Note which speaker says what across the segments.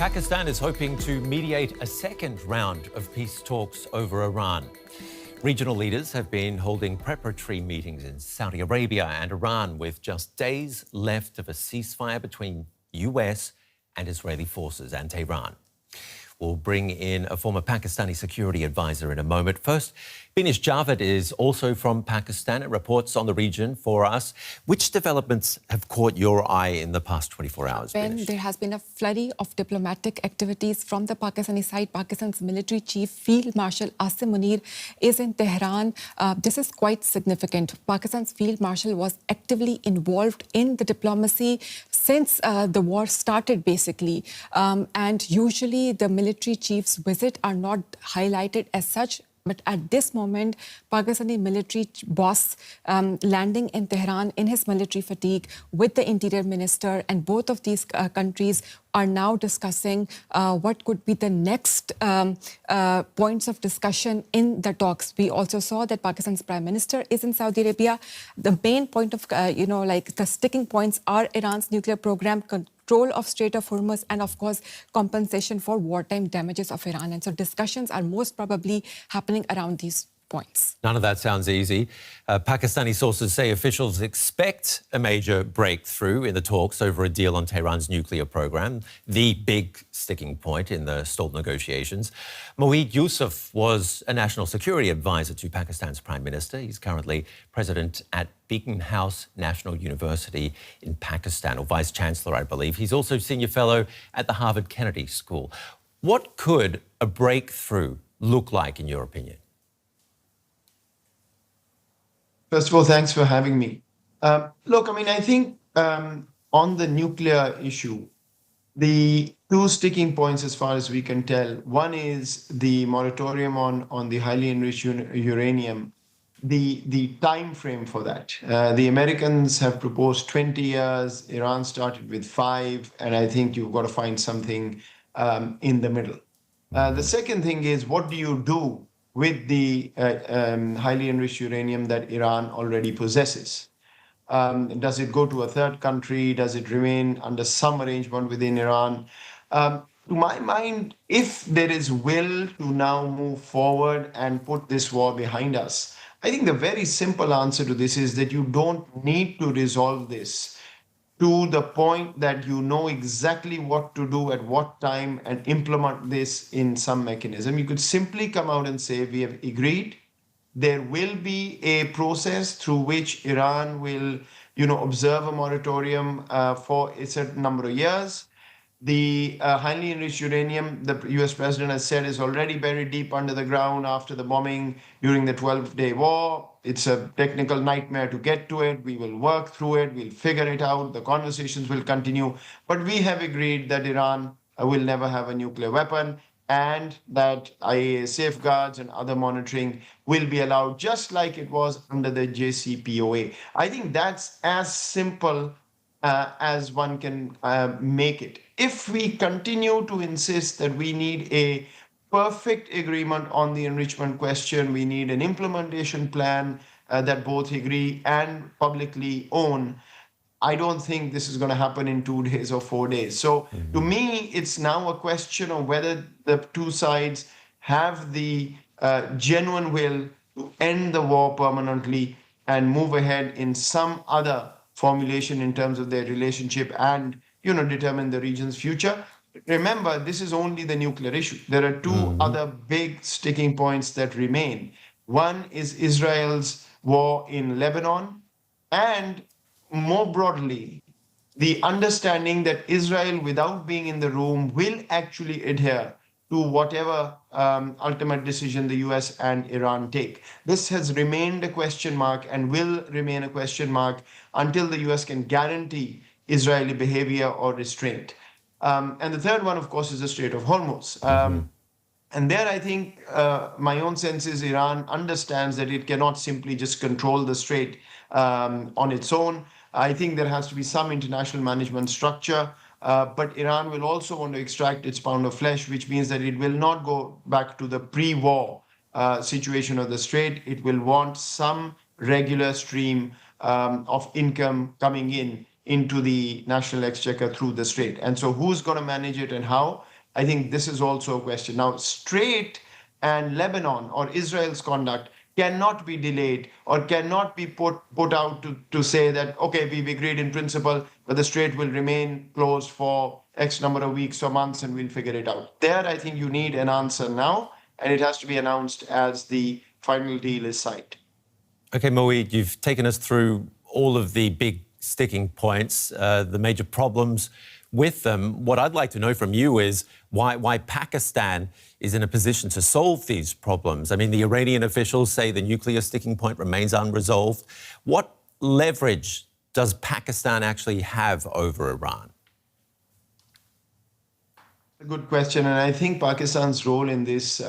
Speaker 1: Pakistan is hoping to mediate a second round of peace talks over Iran. Regional leaders have been holding preparatory meetings in Saudi Arabia and Iran with just days left of a ceasefire between US and Israeli forces and Tehran. We'll bring in a former Pakistani security advisor in a moment. First, Binish Javed is also from Pakistan and reports on the region for us. Which developments have caught your eye in the past 24 hours,
Speaker 2: Ben,
Speaker 1: Binish?
Speaker 2: there has been a flurry of diplomatic activities from the Pakistani side. Pakistan's military chief, Field Marshal Asim Munir, is in Tehran. This is quite significant. Pakistan's Field Marshal was actively involved in the diplomacy since the war started, basically. And usually the military chief's visits are not highlighted as such. But at this moment, Pakistani military boss landing in Tehran in his military fatigue with the interior minister, and both of these countries are now discussing what could be the next points of discussion in the talks. We also saw that Pakistan's prime minister is in Saudi Arabia. The main point of, the sticking points are Iran's nuclear program, control of Strait of Hormuz, and of course, compensation for wartime damages of Iran. And so discussions are most probably happening around these points.
Speaker 1: None of that sounds easy. Pakistani sources say officials expect a major breakthrough in the talks over a deal on Tehran's nuclear program, the big sticking point in the stalled negotiations. Moeed Yusuf was a national security advisor to Pakistan's prime minister. He's currently president at Beacon House National University in Pakistan, or vice chancellor, I believe. He's also senior fellow at the Harvard Kennedy School. What could a breakthrough look like, in your opinion?
Speaker 3: First of all, thanks for having me. I think on the nuclear issue, the two sticking points as far as we can tell, one is the moratorium on the highly enriched uranium, the time frame for that. The Americans have proposed 20 years, Iran started with 5, and I think you've got to find something in the middle. The second thing is, what do you do with the highly enriched uranium that Iran already possesses? Does it go to a third country? Does it remain under some arrangement within Iran? To my mind, if there is will to now move forward and put this war behind us, I think the very simple answer to this is that you don't need to resolve this to the point that you know exactly what to do at what time and implement this in some mechanism. You could simply come out and say, we have agreed. There will be a process through which Iran will, observe a moratorium for a certain number of years. The highly enriched uranium, the US president has said, is already buried deep under the ground after the bombing during the 12-day war. It's a technical nightmare to get to it. We will work through it. We'll figure it out. The conversations will continue. But we have agreed that Iran will never have a nuclear weapon, and that IAEA safeguards and other monitoring will be allowed, just like it was under the JCPOA. I think that's as simple as one can make it. If we continue to insist that we need a perfect agreement on the enrichment question, we need an implementation plan that both agree and publicly own, I don't think this is going to happen in 2 days or 4 days. So to me, it's now a question of whether the two sides have the genuine will to end the war permanently and move ahead in some other formulation in terms of their relationship and, determine the region's future. Remember, this is only the nuclear issue. There are two other big sticking points that remain. One is Israel's war in Lebanon, and more broadly, the understanding that Israel, without being in the room, will actually adhere to whatever ultimate decision the US and Iran take. This has remained a question mark and will remain a question mark until the US can guarantee Israeli behavior or restraint. And the third one, of course, is the Strait of Hormuz. And there, I think, my own sense is Iran understands that it cannot simply just control the strait on its own. I think there has to be some international management structure, but Iran will also want to extract its pound of flesh, which means that it will not go back to the pre-war situation of the strait. It will want some regular stream of income coming into the national exchequer through the strait. And so who's going to manage it and how? I think this is also a question. Now, Strait and Lebanon or Israel's conduct cannot be delayed or cannot be put out to say that, okay, we've agreed in principle, but the Strait will remain closed for X number of weeks or months and we'll figure it out. There, I think you need an answer now, and it has to be announced as the final deal is signed.
Speaker 1: Okay, Moeed, you've taken us through all of the big sticking points, the major problems with them. What I'd like to know from you is why Pakistan is in a position to solve these problems. I mean, the Iranian officials say the nuclear sticking point remains unresolved. What leverage does Pakistan actually have over Iran?
Speaker 3: A good question, and I think Pakistan's role in this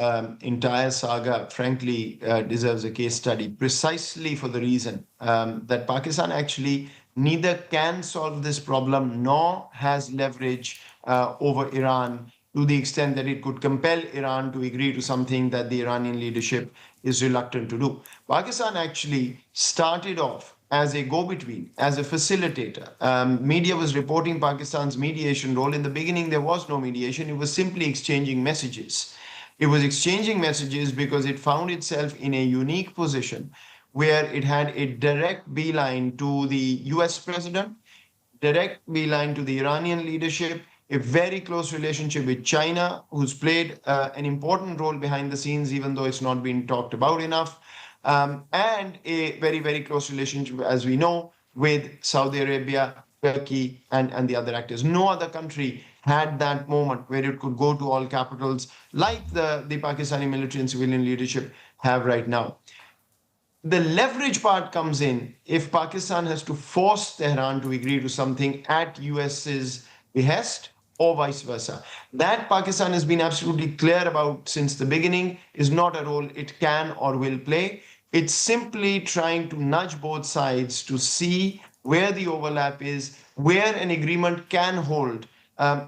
Speaker 3: entire saga, frankly, deserves a case study, precisely for the reason that Pakistan actually neither can solve this problem nor has leverage over Iran to the extent that it could compel Iran to agree to something that the Iranian leadership is reluctant to do. Pakistan actually started off as a go-between, as a facilitator. Media was reporting Pakistan's mediation role. In the beginning, there was no mediation. It was simply exchanging messages. It was exchanging messages because it found itself in a unique position where it had a direct beeline to the US president, direct beeline to the Iranian leadership, a very close relationship with China, who's played an important role behind the scenes, even though it's not been talked about enough, and a very, very close relationship, as we know, with Saudi Arabia, Turkey, and the other actors. No other country had that moment where it could go to all capitals like the Pakistani military and civilian leadership have right now. The leverage part comes in if Pakistan has to force Tehran to agree to something at US's behest or vice versa. That Pakistan has been absolutely clear about since the beginning is not a role it can or will play. It's simply trying to nudge both sides to see where the overlap is, where an agreement can hold,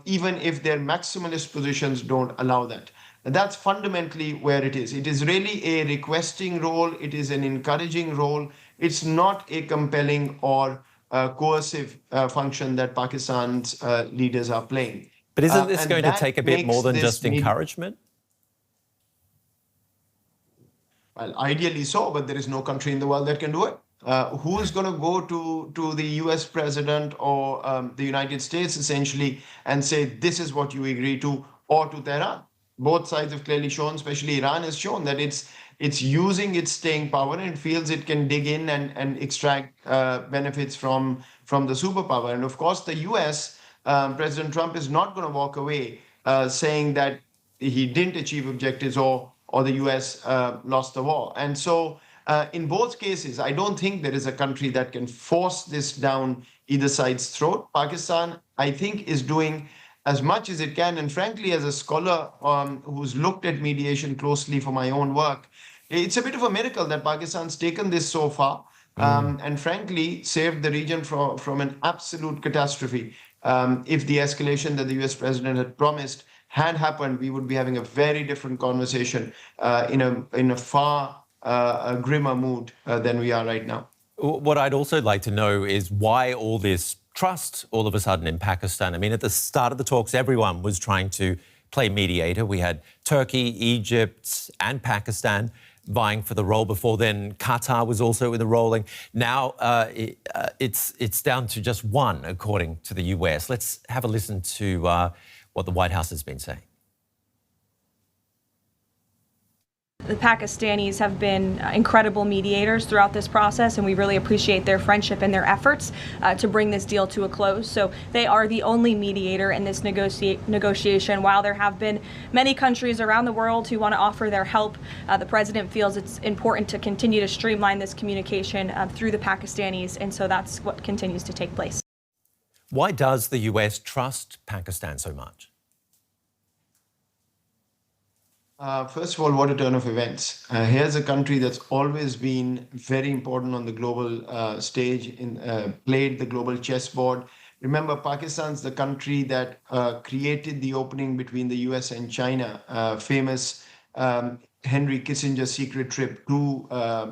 Speaker 3: even if their maximalist positions don't allow that. That's fundamentally where it is. It is really a requesting role. It is an encouraging role. It's not a compelling or coercive function that Pakistan's leaders are playing.
Speaker 1: But isn't this going to take a bit more than just encouragement?
Speaker 3: Well, ideally so, but there is no country in the world that can do it. Who is going to go to the US president or the United States essentially and say, this is what you agree to, or to Tehran? Both sides have clearly shown, especially Iran has shown, that it's using its staying power and feels it can dig in and extract benefits from the superpower. And of course, the US, President Trump is not going to walk away saying that he didn't achieve objectives or the US lost the war. And so in both cases, I don't think there is a country that can force this down either side's throat. Pakistan, I think, is doing as much as it can. And frankly, as a scholar who's looked at mediation closely for my own work, it's a bit of a miracle that Pakistan's taken this so far and frankly saved the region from an absolute catastrophe. If the escalation that the US president had promised had happened, we would be having a very different conversation in a far grimmer mood than we are right now.
Speaker 1: What I'd also like to know is why all this trust all of a sudden in Pakistan. I mean, at the start of the talks, everyone was trying to play mediator. We had Turkey, Egypt, and Pakistan vying for the role. Before then, Qatar was also in the role. Now it's down to just one, according to the US. Let's have a listen to what the White House has been saying.
Speaker 4: The Pakistanis have been incredible mediators throughout this process, and we really appreciate their friendship and their efforts to bring this deal to a close. So they are the only mediator in this negotiation. While there have been many countries around the world who want to offer their help, the president feels it's important to continue to streamline this communication through the Pakistanis, and so that's what continues to take place.
Speaker 1: Why does the US trust Pakistan so much?
Speaker 3: First of all, what a turn of events. Here's a country that's always been very important on the global stage, played the global chessboard. Remember, Pakistan's the country that created the opening between the US and China. Famous Henry Kissinger secret trip to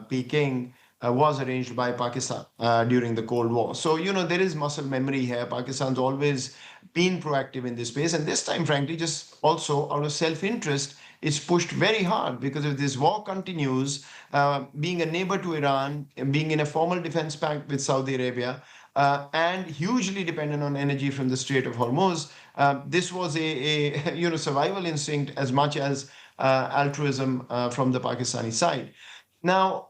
Speaker 3: Peking was arranged by Pakistan during the Cold War. So, there is muscle memory here. Pakistan's always been proactive in this space. And this time, frankly, just also out of self-interest, it's pushed very hard, because if this war continues, being a neighbor to Iran, being in a formal defense pact with Saudi Arabia, and hugely dependent on energy from the Strait of Hormuz, this was a survival instinct as much as altruism from the Pakistani side. Now,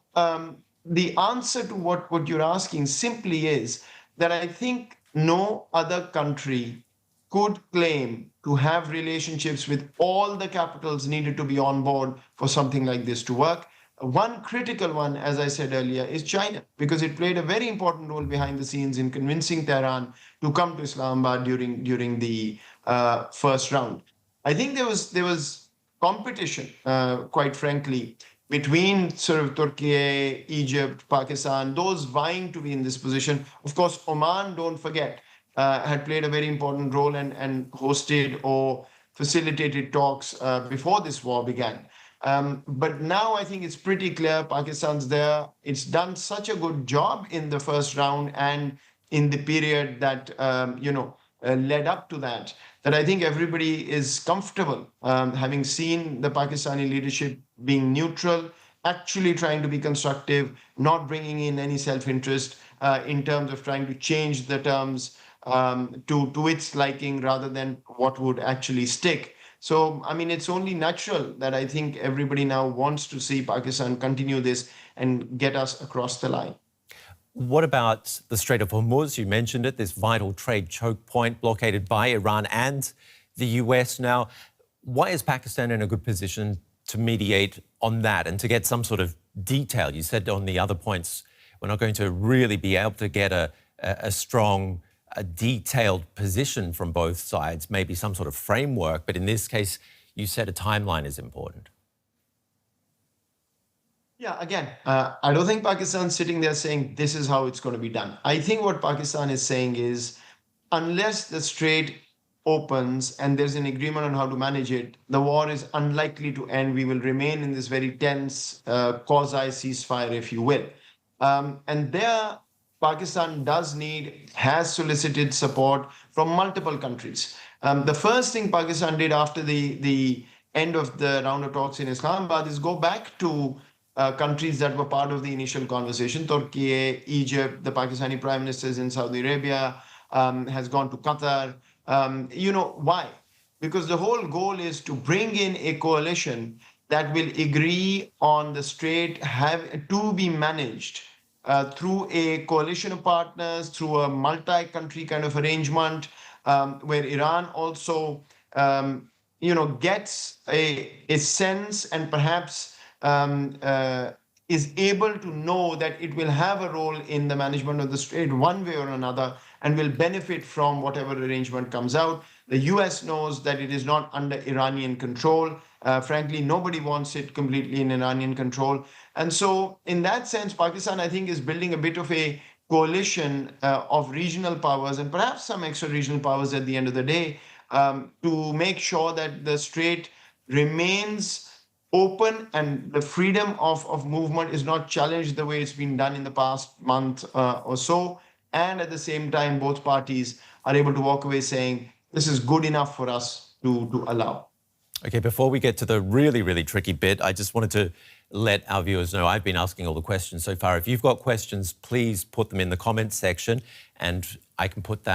Speaker 3: the answer to what you're asking simply is that I think no other country could claim to have relationships with all the capitals needed to be on board for something like this to work. One critical one, as I said earlier, is China, because it played a very important role behind the scenes in convincing Tehran to come to Islamabad during the first round. I think there was competition, quite frankly, between sort of Turkey, Egypt, Pakistan, those vying to be in this position. Of course, Oman, don't forget, had played a very important role and hosted or facilitated talks before this war began. But now I think it's pretty clear Pakistan's there. It's done such a good job in the first round and in the period that, led up to that, that I think everybody is comfortable, having seen the Pakistani leadership being neutral, actually trying to be constructive, not bringing in any self-interest in terms of trying to change the terms to its liking rather than what would actually stick. So, I mean, it's only natural that I think everybody now wants to see Pakistan continue this and get us across the line.
Speaker 1: What about the Strait of Hormuz? You mentioned it, this vital trade choke point blockaded by Iran and the US. Now, why is Pakistan in a good position to mediate on that and to get some sort of detail? You said on the other points, we're not going to really be able to get a strong, a detailed position from both sides, maybe some sort of framework. But in this case, you said a timeline is important.
Speaker 3: Yeah, again, I don't think Pakistan's sitting there saying this is how it's going to be done. I think what Pakistan is saying is, unless the strait opens and there's an agreement on how to manage it, the war is unlikely to end. We will remain in this very tense quasi-ceasefire, if you will. And there, Pakistan has solicited support from multiple countries. The first thing Pakistan did after the end of the round of talks in Islamabad is go back to countries that were part of the initial conversation. Turkey, Egypt, the Pakistani prime minister is in Saudi Arabia, has gone to Qatar. Why? Because the whole goal is to bring in a coalition that will agree on the strait to be managed through a coalition of partners, through a multi-country kind of arrangement, where Iran also, gets a sense and perhaps is able to know that it will have a role in the management of the strait one way or another and will benefit from whatever arrangement comes out. The US knows that it is not under Iranian control. Frankly, nobody wants it completely in Iranian control. And so in that sense, Pakistan, I think, is building a bit of a coalition of regional powers and perhaps some extra regional powers at the end of the day to make sure that the strait remains open and the freedom of movement is not challenged the way it's been done in the past month or so. And at the same time, both parties are able to walk away saying, this is good enough for us to allow.
Speaker 1: Okay, before we get to the really, really tricky bit, I just wanted to let our viewers know I've been asking all the questions so far. If you've got questions, please put them in the comments section and I can put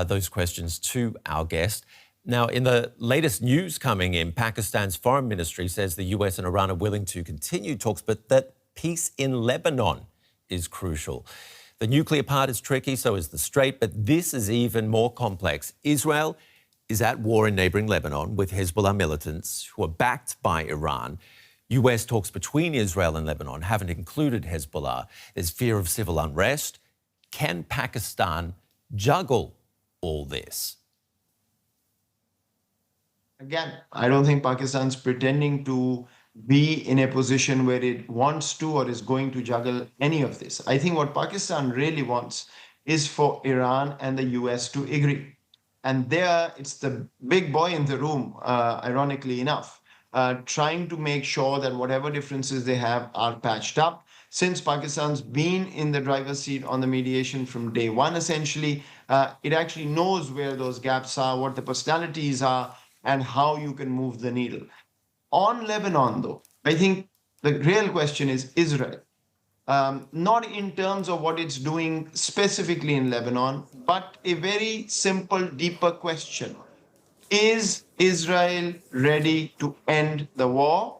Speaker 1: those questions to our guest. Now, in the latest news coming in, Pakistan's foreign ministry says the US and Iran are willing to continue talks, but that peace in Lebanon is crucial. The nuclear part is tricky, so is the strait, but this is even more complex. Israel is at war in neighbouring Lebanon with Hezbollah militants who are backed by Iran. US talks between Israel and Lebanon haven't included Hezbollah. There's fear of civil unrest. Can Pakistan juggle all this?
Speaker 3: Again, I don't think Pakistan's pretending to be in a position where it wants to or is going to juggle any of this. I think what Pakistan really wants is for Iran and the US to agree. And there, it's the big boy in the room, ironically enough, trying to make sure that whatever differences they have are patched up. Since Pakistan's been in the driver's seat on the mediation from day one, essentially, It actually knows where those gaps are, what the personalities are, and how you can move the needle. On Lebanon, though, I think the real question is Israel. Not in terms of what it's doing specifically in Lebanon, but a very simple, deeper question. Is Israel ready to end the war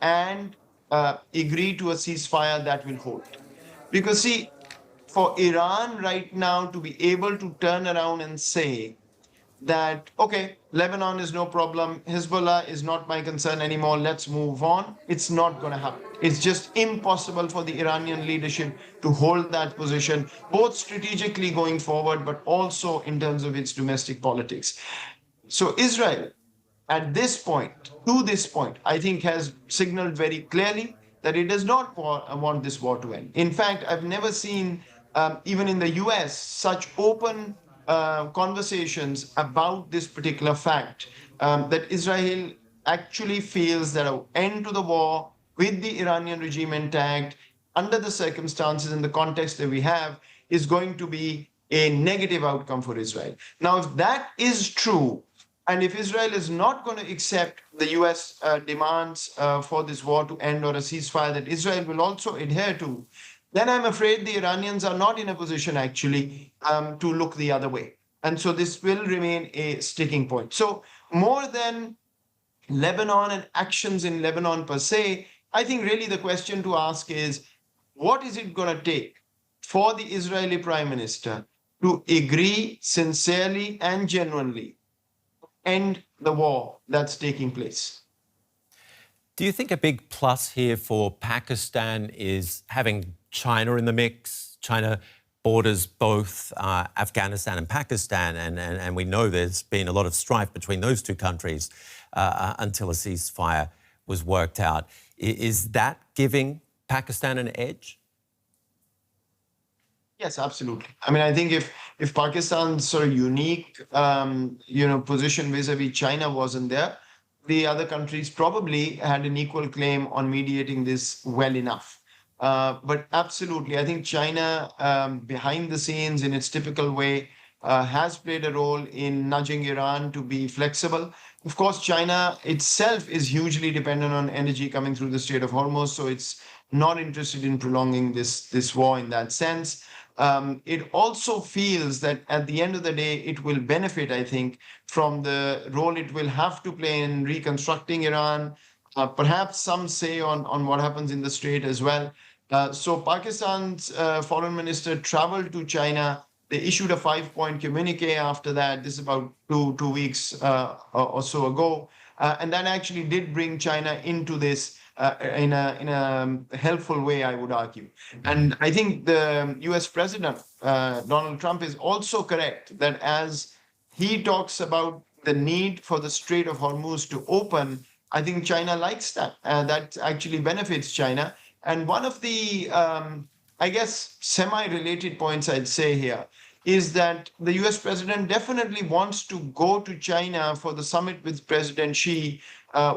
Speaker 3: and agree to a ceasefire that will hold? Because, see, for Iran right now to be able to turn around and say that, okay, Lebanon is no problem, Hezbollah is not my concern anymore, let's move on, it's not going to happen. It's just impossible for the Iranian leadership to hold that position, both strategically going forward, but also in terms of its domestic politics. So Israel, at this point, to this point, I think has signaled very clearly that it does not want this war to end. In fact, I've never seen, even in the US, such open conversations about this particular fact, that Israel actually feels that an end to the war with the Iranian regime intact, under the circumstances and the context that we have, is going to be a negative outcome for Israel. Now, if that is true, and if Israel is not going to accept the US demands for this war to end or a ceasefire that Israel will also adhere to, then I'm afraid the Iranians are not in a position actually to look the other way. And so this will remain a sticking point. So more than Lebanon and actions in Lebanon per se, I think really the question to ask is, what is it going to take for the Israeli Prime Minister to agree sincerely and genuinely end the war that's taking place?
Speaker 1: Do you think a big plus here for Pakistan is having China in the mix? China borders both Afghanistan and Pakistan, and we know there's been a lot of strife between those two countries until a ceasefire was worked out. Is that giving Pakistan an edge?
Speaker 3: Yes, absolutely. I mean, I think if Pakistan's sort of unique, position vis-a-vis China wasn't there, the other countries probably had an equal claim on mediating this well enough. But absolutely, I think China, behind the scenes in its typical way, has played a role in nudging Iran to be flexible. Of course, China itself is hugely dependent on energy coming through the Strait of Hormuz, so it's not interested in prolonging this war in that sense. It also feels that at the end of the day, it will benefit, I think, from the role it will have to play in reconstructing Iran, perhaps some say on what happens in the Strait as well. So Pakistan's foreign minister traveled to China. They issued a 5-point communique after that. This is about two weeks or so ago. And that actually did bring China into this in a helpful way, I would argue. And I think the US President, Donald Trump, is also correct that as he talks about the need for the Strait of Hormuz to open, I think China likes that. That actually benefits China. And one of the, semi-related points I'd say here is that the US president definitely wants to go to China for the summit with President Xi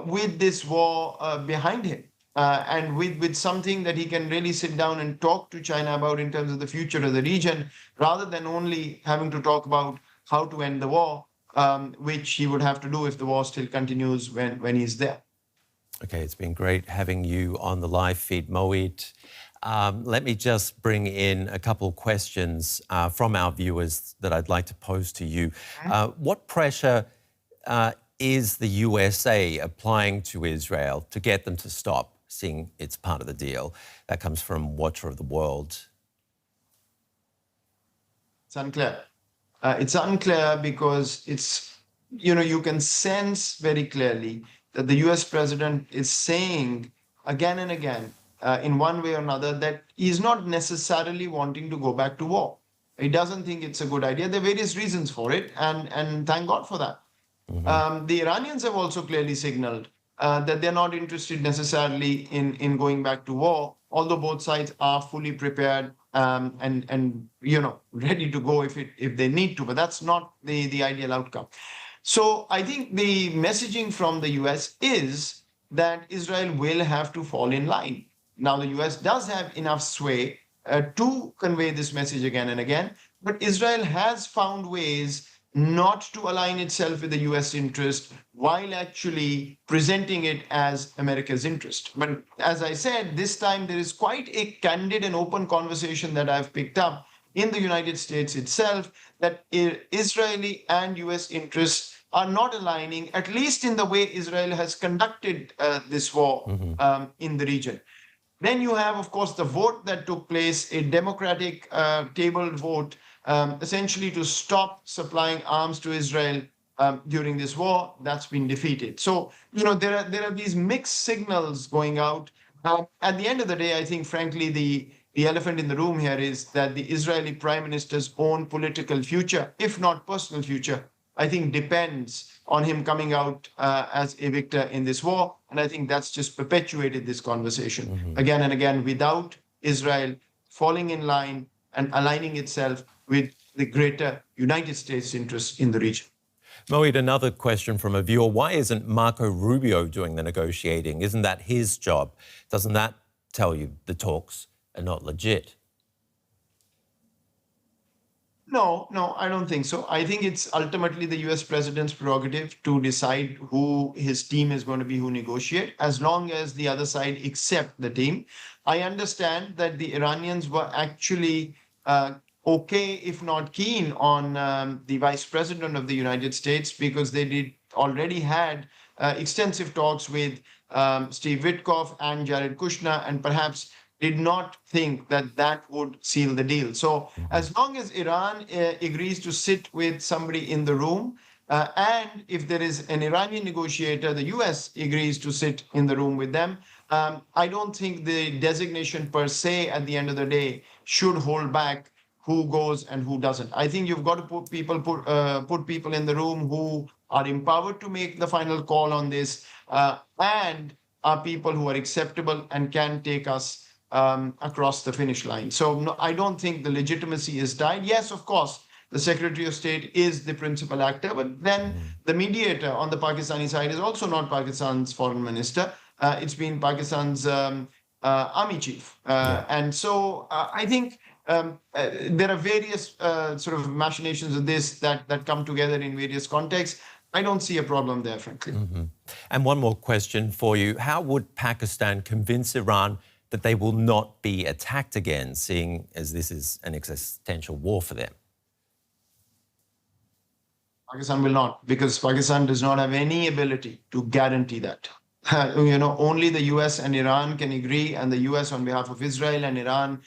Speaker 3: with this war behind him and with something that he can really sit down and talk to China about in terms of the future of the region, rather than only having to talk about how to end the war, which he would have to do if the war still continues when he's there.
Speaker 1: Okay, it's been great having you on the live feed, Moeed. Let me just bring in a couple questions from our viewers that I'd like to pose to you. What pressure is the USA applying to Israel to get them to stop, seeing it's part of the deal? That comes from Watcher of the World.
Speaker 3: It's unclear. It's unclear because you can sense very clearly that the US president is saying again and again, in one way or another, that he's not necessarily wanting to go back to war. He doesn't think it's a good idea. There are various reasons for it, and thank God for that. Mm-hmm. The Iranians have also clearly signaled that they're not interested necessarily in going back to war, although both sides are fully prepared and ready to go if they need to. But that's not the ideal outcome. So I think the messaging from the US is that Israel will have to fall in line. Now, the US does have enough sway to convey this message again and again, But Israel has found ways not to align itself with the US interest while actually presenting it as America's interest. But as I said, this time there is quite a candid and open conversation that I've picked up in the United States itself that Israeli and US interests are not aligning, at least in the way Israel has conducted this war in the region. Then you have, of course, the vote that took place, a democratic tabled vote, essentially to stop supplying arms to Israel during this war. That's been defeated. So, there are these mixed signals going out. At the end of the day, I think, frankly, the elephant in the room here is that the Israeli prime minister's own political future, if not personal future, I think depends on him coming out as a victor in this war. And I think that's just perpetuated this conversation again and again without Israel falling in line and aligning itself with the greater United States interests in the region.
Speaker 1: Moeed, another question from a viewer. Why isn't Marco Rubio doing the negotiating? Isn't that his job? Doesn't that tell you the talks are not legit?
Speaker 3: No, I don't think so. I think it's ultimately the US president's prerogative to decide who his team is going to be who negotiate, as long as the other side accept the team. I understand that the Iranians were actually okay, if not keen, on the vice president of the United States because they already had extensive talks with Steve Witkoff and Jared Kushner, and perhaps did not think that that would seal the deal. So as long as Iran agrees to sit with somebody in the room, and if there is an Iranian negotiator, the US agrees to sit in the room with them, I don't think the designation per se at the end of the day should hold back who goes and who doesn't. I think you've got to put people in the room who are empowered to make the final call on this, and are people who are acceptable and can take us across the finish line. So no, I don't think the legitimacy is died. Yes, of course, the Secretary of State is the principal actor, but then the mediator on the Pakistani side is also not Pakistan's foreign minister. It's been Pakistan's army chief. And so I think there are various sort of machinations of this that come together in various contexts. I don't see a problem there, frankly.
Speaker 1: And one more question for you. How would Pakistan convince Iran that they will not be attacked again, seeing as this is an existential war for them?
Speaker 3: Pakistan will not, because Pakistan does not have any ability to guarantee that. Only the US and Iran can agree, and the US on behalf of Israel and Iran,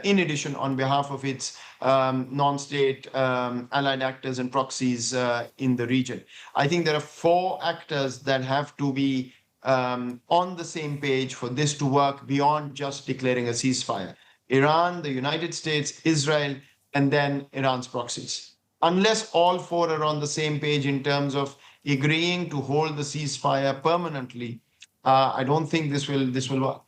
Speaker 3: in addition, on behalf of its non-state allied actors and proxies in the region. I think there are 4 actors that have to be on the same page for this to work beyond just declaring a ceasefire. Iran, the United States, Israel, and then Iran's proxies. Unless all 4 are on the same page in terms of agreeing to hold the ceasefire permanently, I don't think this will work.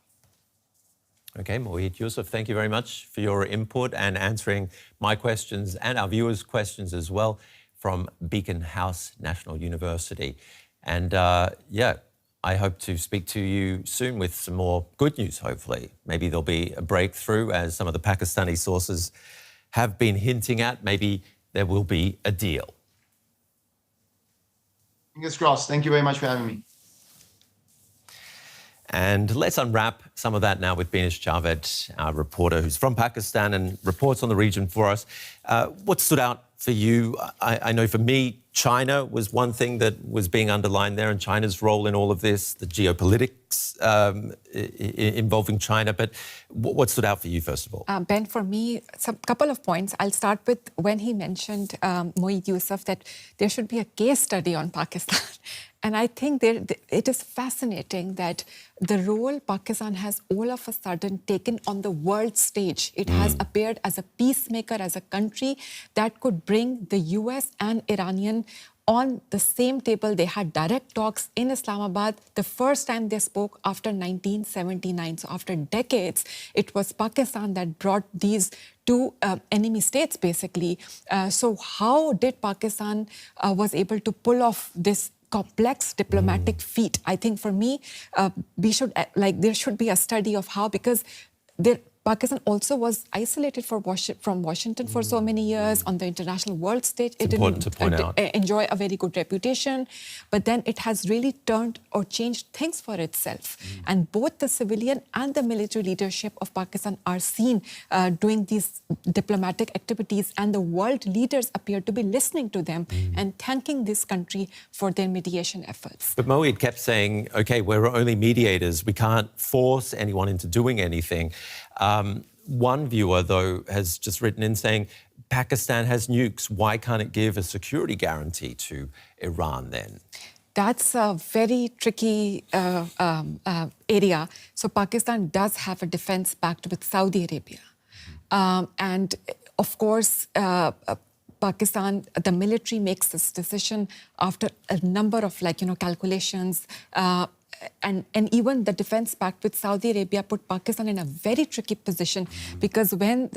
Speaker 1: Okay, Moeed Yusuf, thank you very much for your input and answering my questions and our viewers' questions as well from Beacon House National University. And I hope to speak to you soon with some more good news, hopefully. Maybe there'll be a breakthrough, as some of the Pakistani sources have been hinting at. Maybe there will be a deal.
Speaker 3: Fingers crossed. Thank you very much for having me.
Speaker 1: And let's unwrap some of that now with Binish Javed, our reporter who's from Pakistan and reports on the region for us. What stood out for you? I know for me, China was one thing that was being underlined there, and China's role in all of this, the geopolitics involving China. But what stood out for you, first of all?
Speaker 2: Ben, for me, a couple of points. I'll start with when he mentioned, Moeed Yusuf, that there should be a case study on Pakistan. And I think it is fascinating that the role Pakistan has all of a sudden taken on the world stage. It has appeared as a peacemaker, as a country that could bring the US and Iranian on the same table. They had direct talks in Islamabad. The first time they spoke after 1979. So after decades, it was Pakistan that brought these 2 enemy states, basically. So how did Pakistan was able to pull off this complex diplomatic feat? I think for me, there should be a study of how, because Pakistan also was isolated from Washington for so many years on the international world stage.
Speaker 1: It's important to point out.
Speaker 2: Enjoy a very good reputation, but then it has really turned or changed things for itself. And both the civilian and the military leadership of Pakistan are seen doing these diplomatic activities, and the world leaders appear to be listening to them and thanking this country for their mediation efforts.
Speaker 1: But Moeed kept saying, OK, we're only mediators. We can't force anyone into doing anything. One viewer, though, has just written in saying, Pakistan has nukes. Why can't it give a security guarantee to Iran then?
Speaker 2: That's a very tricky area. So Pakistan does have a defense pact with Saudi Arabia. And of course, Pakistan, the military makes this decision after a number of calculations. And even the defense pact with Saudi Arabia put Pakistan in a very tricky position, because when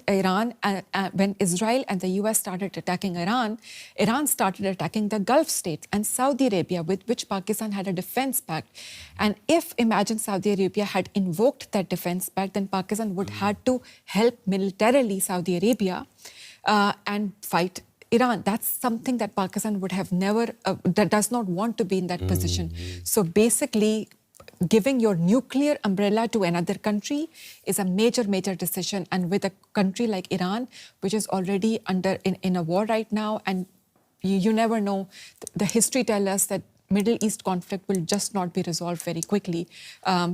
Speaker 2: Israel and the US started attacking Iran, Iran started attacking the Gulf states and Saudi Arabia, with which Pakistan had a defense pact. And if, imagine, Saudi Arabia had invoked that defense pact, then Pakistan would have to help militarily Saudi Arabia and fight Iran. That's something that Pakistan would have never, that does not want to be in that position. So basically, giving your nuclear umbrella to another country is a major, major decision. And with a country like Iran, which is already in a war right now, and you never know, the history tells us that Middle East conflict will just not be resolved very quickly.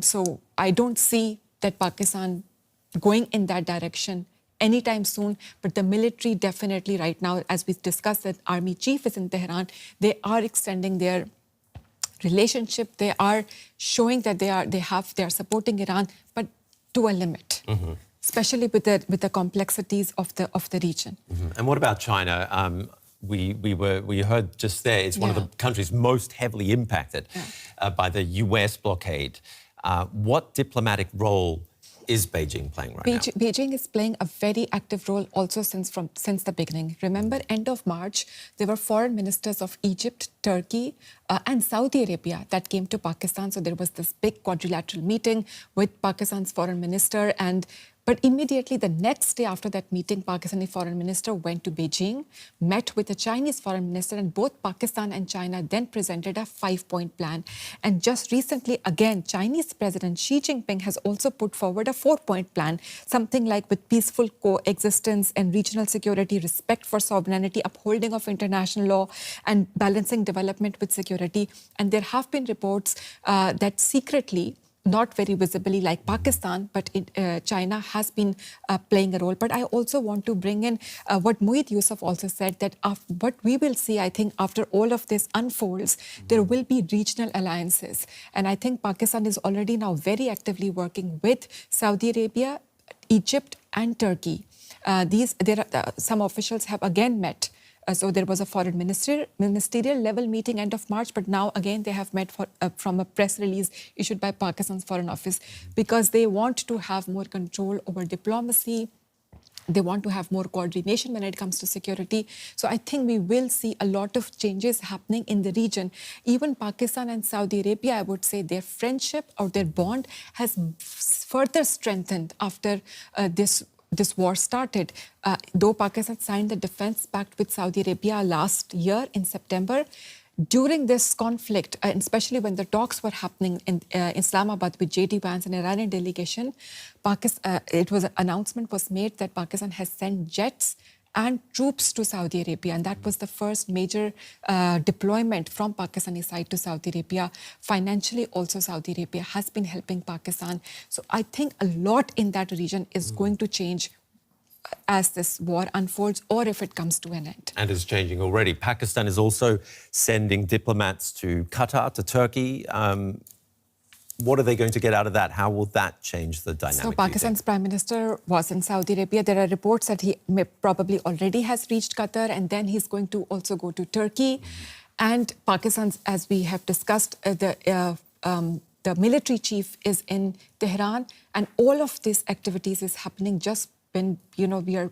Speaker 2: So I don't see that Pakistan going in that direction anytime soon, but the military definitely right now, as we discussed, that army chief is in Tehran, they are extending their relationship. They are showing that they are supporting Iran, but to a limit, especially with the complexities of the region.
Speaker 1: And what about China? We heard just there, it's one of the countries most heavily impacted by the US blockade. What diplomatic role is Beijing playing right now?
Speaker 2: Beijing is playing a very active role also since the beginning. Remember, end of March, there were foreign ministers of Egypt, Turkey, and Saudi Arabia that came to Pakistan. So there was this big quadrilateral meeting with Pakistan's foreign minister. But immediately the next day after that meeting, Pakistani foreign minister went to Beijing, met with the Chinese foreign minister, and both Pakistan and China then presented a 5-point plan. And just recently, again, Chinese President Xi Jinping has also put forward a 4-point plan, something like with peaceful coexistence and regional security, respect for sovereignty, upholding of international law, and balancing development with security. And there have been reports that secretly, not very visibly like Pakistan, but China has been playing a role. But I also want to bring in what Moeed Yusuf also said, that what we will see, I think, after all of this unfolds, there will be regional alliances. And I think Pakistan is already now very actively working with Saudi Arabia, Egypt, and Turkey. Some officials have again met. So there was a foreign ministerial level meeting end of March, but now again they have met from a press release issued by Pakistan's Foreign Office, because they want to have more control over diplomacy. They want to have more coordination when it comes to security. So I think we will see a lot of changes happening in the region. Even Pakistan and Saudi Arabia, I would say their friendship or their bond has further strengthened after this war started. Though Pakistan signed the defense pact with Saudi Arabia last year in September, during this conflict, and especially when the talks were happening in Islamabad with J.D. Vance and Iranian delegation, an announcement was made that Pakistan has sent jets and troops to Saudi Arabia. And that was the first major deployment from Pakistani side to Saudi Arabia. Financially, also Saudi Arabia has been helping Pakistan. So I think a lot in that region is going to change as this war unfolds, or if it comes to an end.
Speaker 1: And is changing already. Pakistan is also sending diplomats to Qatar, to Turkey. What are they going to get out of that? How will that change the dynamic?
Speaker 2: So Pakistan's Prime Minister was in Saudi Arabia. There are reports that he probably already has reached Qatar, and then he's going to also go to Turkey. And Pakistan's, as we have discussed, the military chief is in Tehran. And all of these activities is happening just when, we are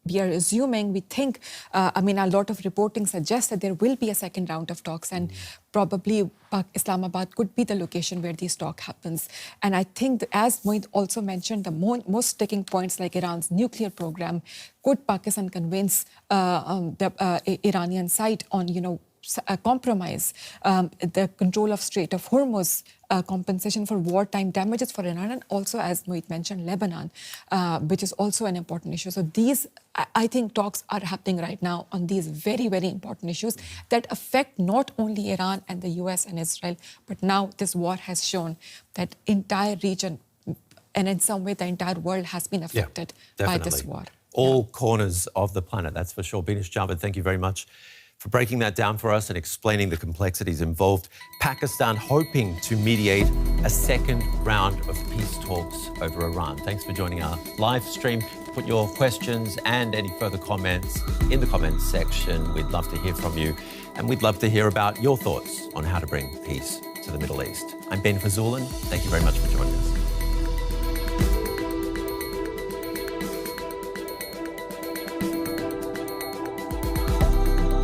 Speaker 2: we are assuming, we think, a lot of reporting suggests that there will be a second round of talks, and probably Islamabad could be the location where this talk happens. And I think, that, as Mohit also mentioned, the most sticking points like Iran's nuclear program, could Pakistan convince the Iranian side on, a compromise, the control of Strait of Hormuz, compensation for wartime damages for Iran, and also, as Mohit mentioned, Lebanon, which is also an important issue. So these, I think, talks are happening right now on these very, very important issues that affect not only Iran and the US and Israel, but now this war has shown that entire region, and in some way the entire world, has been affected by this war.
Speaker 1: All corners of the planet, that's for sure. Binish Javed, thank you very much for breaking that down for us and explaining the complexities involved. Pakistan hoping to mediate a second round of peace talks over Iran. Thanks for joining our live stream. Put your questions and any further comments in the comments section. We'd love to hear from you, and we'd love to hear about your thoughts on how to bring peace to the Middle East. I'm Ben Fazulin. Thank you very much for joining us.